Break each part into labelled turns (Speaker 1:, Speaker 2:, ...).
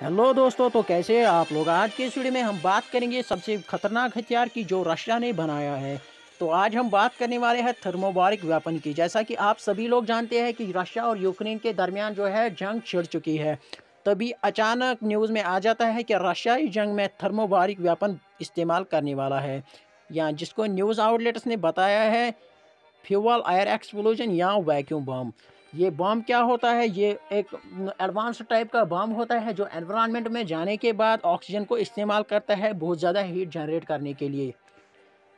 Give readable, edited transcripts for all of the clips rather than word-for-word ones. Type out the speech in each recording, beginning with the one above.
Speaker 1: Hello दोस्तों, तो कैसे हैं आप लोग। आज के इस वीडियो में हम बात करेंगे सबसे खतरनाक हथियार की जो रशिया ने बनाया है। तो आज हम बात करने वाले हैं थर्मोबारिक वेपन की। जैसा कि आप सभी लोग जानते हैं कि रशिया और यूक्रेन के दरमियान जो है जंग छिड़ चुकी है। तभी अचानक न्यूज़ में आ जाता है कि रशिया इस जंग में थर्मोबारिक वेपन इस्तेमाल करने वाला है, या जिसको न्यूज़ आउटलेट्स ने बताया है फ्यूअल एयर एक्सप्लोजन या वैक्यूम बम। ये बम क्या होता है? ये एक एडवांस टाइप का बम होता है जो एनवायरनमेंट में जाने के बाद ऑक्सीजन को इस्तेमाल करता है बहुत ज़्यादा हीट जनरेट करने के लिए।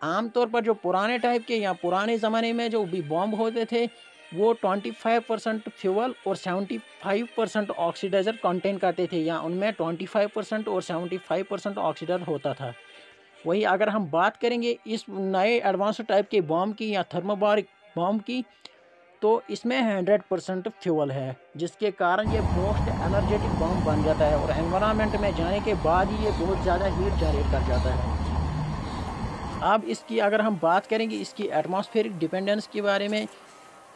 Speaker 1: आमतौर पर जो पुराने टाइप के या पुराने ज़माने में जो भी बम होते थे, वो 25% फ्यूअल और 75% ऑक्सीडाइज़र कंटेन करते थे, या उनमें 25% और 75% ऑक्सीडाइज़र होता था। वही अगर हम बात करेंगे इस नए एडवांस टाइप के बम की या थर्मोबारिक बम की, तो इसमें 100% फ्यूल है, जिसके कारण ये मोस्ट एनर्जेटिक बम बन जाता है और एनवायरनमेंट में जाने के बाद ही ये बहुत ज़्यादा हीट जनरेट कर जाता है। अब इसकी अगर हम बात करेंगे इसकी एटमॉस्फेरिक डिपेंडेंस के बारे में,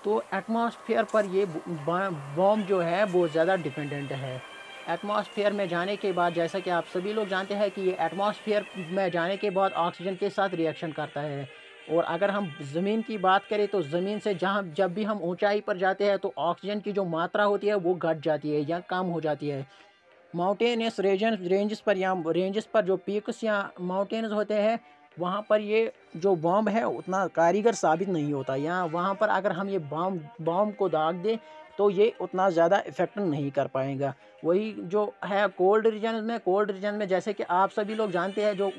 Speaker 1: तो एटमॉस्फेयर पर ये बम जो है बहुत ज़्यादा डिपेंडेंट है। एटमॉस्फेयर में जाने के बाद, जैसा कि आप सभी लोग जानते हैं कि ये एटमॉस्फेयर में जाने के बाद ऑक्सीजन के साथ रिएक्शन करता है। और अगर हम ज़मीन की बात करें तो ज़मीन से जहाँ जब भी हम ऊंचाई पर जाते हैं तो ऑक्सीजन की जो मात्रा होती है वो घट जाती है या कम हो जाती है। माउंटेनियस रेंजेस पर या रेंजेस पर जो पीक्स या माउंटेन्स होते हैं, वहाँ पर ये जो बम है उतना कारीगर साबित नहीं होता, या वहाँ पर अगर हम ये बम को दाग दें तो ये उतना ज़्यादा इफेक्ट नहीं कर पाएगा। वही जो है कोल्ड रीजन में जैसे कि आप सभी लोग जानते हैं जो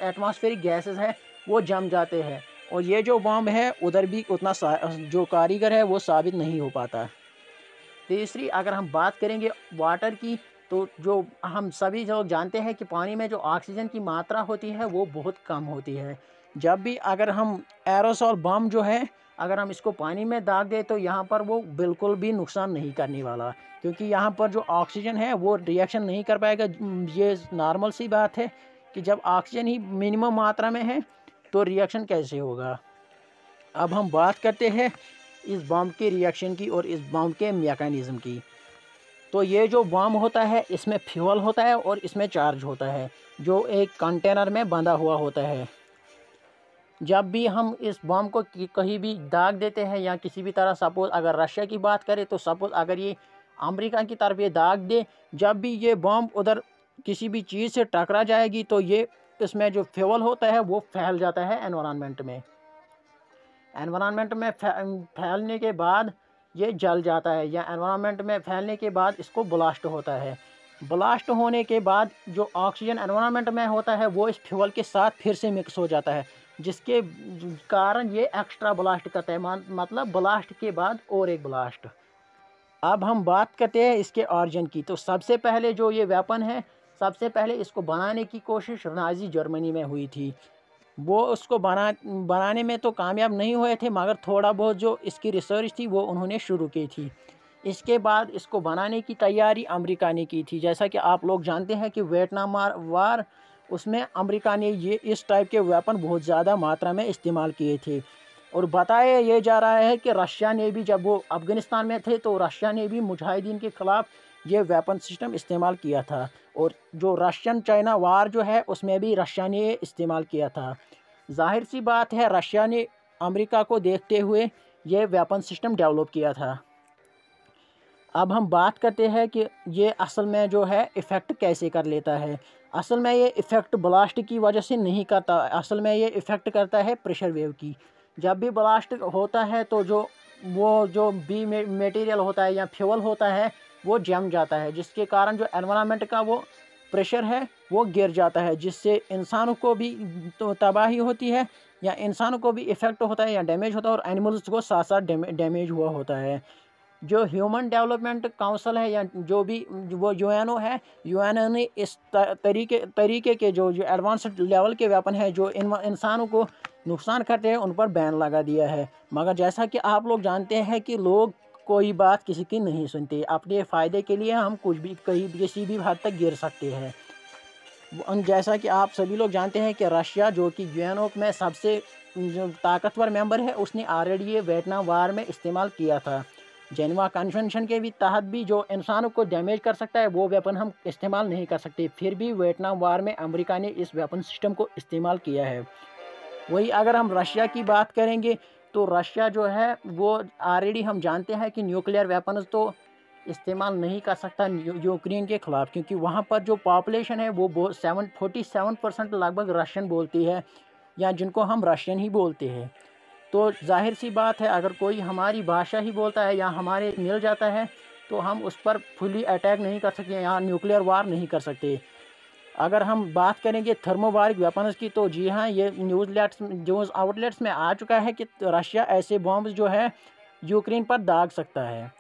Speaker 1: एटमॉस्फेरिक गैसेस है वो जम जाते हैं, और ये जो बम है उधर भी उतना जो कारीगर है वो साबित नहीं हो पाता। तीसरी अगर हम बात करेंगे वाटर की, तो जो हम सभी लोग जानते हैं कि पानी में जो ऑक्सीजन की मात्रा होती है वो बहुत कम होती है। जब भी अगर हम एरोसॉल बम जो है, अगर हम इसको पानी में दाग दें तो यहाँ पर वो बिल्कुल भी नुकसान नहीं करने वाला, क्योंकि यहाँ पर जो ऑक्सीजन है वो रिएक्शन नहीं कर पाएगा। ये नॉर्मल सी बात है कि जब ऑक्सीजन ही मिनिमम मात्रा में है तो रिएक्शन कैसे होगा। अब हम बात करते हैं इस बम के रिएक्शन की और इस बम के मैकेनिज़्म की। तो ये जो बम होता है इसमें फ्यूल होता है और इसमें चार्ज होता है जो एक कंटेनर में बंधा हुआ होता है। जब भी हम इस बम को कहीं भी दाग देते हैं या किसी भी तरह, सपोज़ अगर रशिया की बात करें तो सपोज़ अगर ये अमेरिका की तरफ ये दाग दे, जब भी ये बम उधर किसी भी चीज़ से टकरा जाएगी तो ये इसमें जो फ्यूल होता है वो फैल जाता है एनवायरनमेंट में फैलने के बाद ये जल जाता है, या एनवायरनमेंट में फैलने के बाद इसको ब्लास्ट होता है। ब्लास्ट होने के बाद जो ऑक्सीजन एनवायरनमेंट में होता है वो इस फ्यूल के साथ फिर से मिक्स हो जाता है, जिसके कारण ये एक्स्ट्रा ब्लास्ट करता है, मतलब ब्लास्ट के बाद और एक ब्लास्ट। अब हम बात करते हैं इसके ऑरिजिन की। तो सबसे पहले जो ये वेपन है, सबसे पहले इसको बनाने की कोशिश नाज़ी जर्मनी में हुई थी। वो उसको बनाने में तो कामयाब नहीं हुए थे, मगर थोड़ा बहुत जो इसकी रिसर्च थी वो उन्होंने शुरू की थी। इसके बाद इसको बनाने की तैयारी अमेरिका ने की थी। जैसा कि आप लोग जानते हैं कि वियतनाम वार, उसमें अमेरिका ने ये इस टाइप के वेपन बहुत ज़्यादा मात्रा में इस्तेमाल किए थे। और बताया ये जा रहा है कि रशिया ने भी, जब वो अफ़गानिस्तान में थे तो रशिया ने भी मुजाहिदीन के ख़िलाफ़ ये वेपन सिस्टम इस्तेमाल किया था, और जो रशियन चाइना वार जो है उसमें भी रशिया ने ये इस्तेमाल किया था। जाहिर सी बात है रशिया ने अमेरिका को देखते हुए ये वेपन सिस्टम डेवलप किया था। अब हम बात करते हैं कि ये असल में जो है इफ़ेक्ट कैसे कर लेता है। असल में ये इफ़ेक्ट ब्लास्ट की वजह से नहीं करता, असल में ये इफ़ेक्ट करता है प्रेशर वेव की। जब भी ब्लास्ट होता है तो जो बी मटेरियल होता है या फ्यूल होता है वो जम जाता है, जिसके कारण जो एनवायरनमेंट का वो प्रेशर है वो गिर जाता है, जिससे इंसानों को भी तो तबाही होती है, या इंसानों को भी इफ़ेक्ट होता है या डैमेज होता है, और एनिमल्स को साथ साथ डैमेज हुआ होता है। जो ह्यूमन डेवलपमेंट काउंसिल है या जो भी वो यूएनओ है, यूएनओ ने इस तरीके के जो एडवांस्ड लेवल के वेपन है जो इंसानों को नुकसान करते हैं उन पर बैन लगा दिया है। मगर जैसा कि आप लोग जानते हैं कि लोग कोई बात किसी की नहीं सुनते, अपने फ़ायदे के लिए हम कुछ भी कहीं किसी भी हद तक गिर सकते हैं। जैसा कि आप सभी लोग जानते हैं कि रशिया जो कि यूएनओ में सबसे जो ताकतवर मेंबर है, उसने ऑलरेडी ये वियतनाम वार में इस्तेमाल किया था। जेनेवा कन्वेंशन के भी तहत भी जो इंसानों को डैमेज कर सकता है वो वेपन हम इस्तेमाल नहीं कर सकते। फिर भी वियतनाम वार में अमेरिका ने इस वेपन सिस्टम को इस्तेमाल किया है। वही अगर हम रशिया की बात करेंगे तो रशिया जो है वो ऑलरेडी हम जानते हैं कि न्यूक्लियर वेपन्स तो इस्तेमाल नहीं कर सकता यूक्रेन के ख़िलाफ़, क्योंकि वहाँ पर जो पॉपुलेशन है वो 47% लगभग रशियन बोलती है, या जिनको हम रशियन ही बोलते हैं। तो जाहिर सी बात है अगर कोई हमारी भाषा ही बोलता है या हमारे मिल जाता है तो हम उस पर फुली अटैक नहीं कर सकते या न्यूक्लियर वार नहीं कर सकते। अगर हम बात करेंगे थर्मोबारिक वेपन्स की तो जी हाँ, ये न्यूज़ आउटलेट्स में आ चुका है कि रशिया ऐसे बॉम्ब्स जो है यूक्रेन पर दाग सकता है।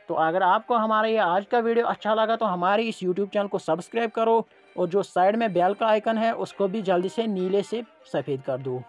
Speaker 1: तो अगर आपको हमारा ये आज का वीडियो अच्छा लगा तो हमारे इस यूट्यूब चैनल को सब्सक्राइब करो और जो साइड में बेल का आइकन है उसको भी जल्दी से नीले से सफ़ेद कर दो।